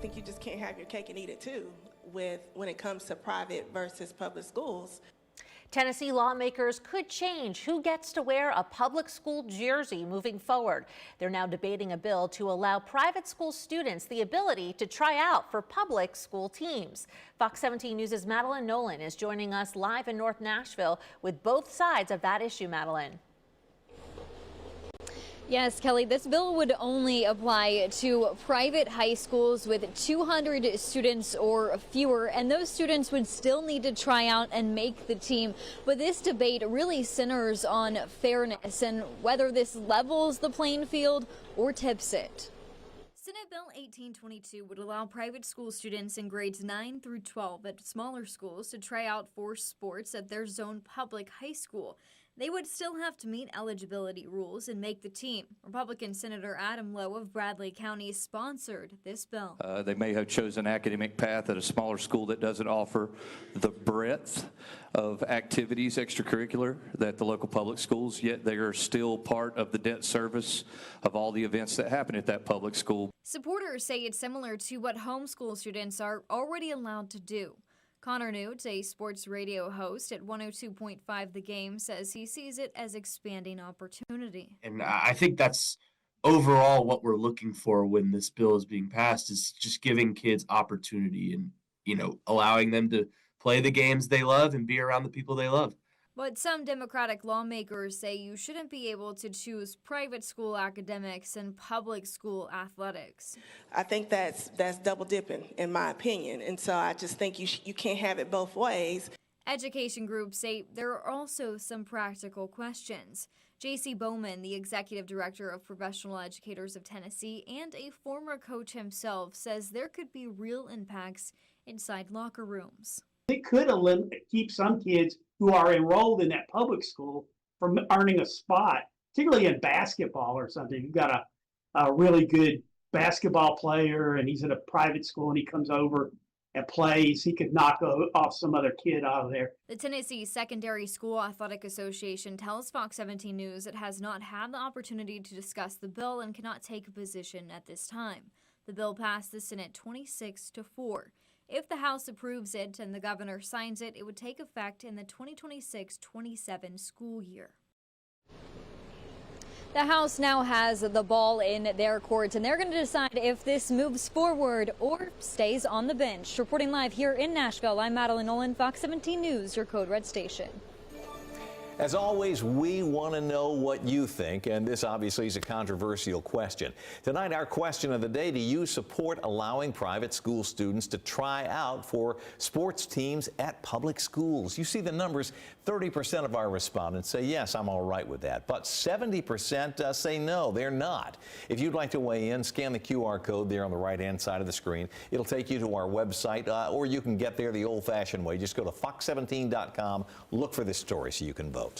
think you just can't have your cake and eat it too when it comes to private versus public schools. Tennessee lawmakers could change who gets to wear a public school jersey moving forward. They're now debating a bill to allow private school students the ability to try out for public school teams. Fox 17 News' Madeline Nolan is joining us live in North Nashville with both sides of that issue. Madeline. Yes, Kelly, this bill would only apply to private high schools with 200 students or fewer, and those students would still need to try out and make the team. But this debate really centers on fairness and whether this levels the playing field or tips it. Senate Bill 1822 would allow private school students in grades 9 through 12 at smaller schools to try out for sports at their zone public high school. They would still have to meet eligibility rules and make the team. Republican Senator Adam Lowe of Bradley County sponsored this bill. They may have chosen an academic path at a smaller school that doesn't offer the breadth of activities, extracurricular, that the local public schools, yet they are still part of the debt service of all the events that happen at that public school. Supporters say it's similar to what homeschool students are already allowed to do. Connor Newt, a sports radio host at 102.5 The Game, says he sees it as expanding opportunity. And I think that's overall what we're looking for when this bill is being passed, is just giving kids opportunity and, allowing them to play the games they love and be around the people they love. But some Democratic lawmakers say you shouldn't be able to choose private school academics and public school athletics. I think that's double dipping, in my opinion. And so I just think you can't have it both ways. Education groups say there are also some practical questions. J.C. Bowman, the executive director of Professional Educators of Tennessee and a former coach himself, says there could be real impacts inside locker rooms. It could keep some kids who are enrolled in that public school from earning a spot, particularly in basketball or something. You've got a really good basketball player and he's at a private school and he comes over and plays, he could knock off some other kid out of there. The Tennessee Secondary School Athletic Association tells Fox 17 News it has not had the opportunity to discuss the bill and cannot take a position at this time. The bill passed the Senate 26-4. If the House approves it and the governor signs it, it would take effect in the 2026-27 school year. The House now has the ball in their courts, and they're going to decide if this moves forward or stays on the bench. Reporting live here in Nashville, I'm Madeline Nolan, Fox 17 News, your Code Red station. As always, we want to know what you think, and this obviously is a controversial question. Tonight, our question of the day: do you support allowing private school students to try out for sports teams at public schools? You see the numbers. 30% of our respondents say yes, I'm all right with that, but 70% say no, they're not. If you'd like to weigh in, scan the QR code there on the right-hand side of the screen. It'll take you to our website, or you can get there the old-fashioned way. Just go to fox17.com, look for this story so you can vote.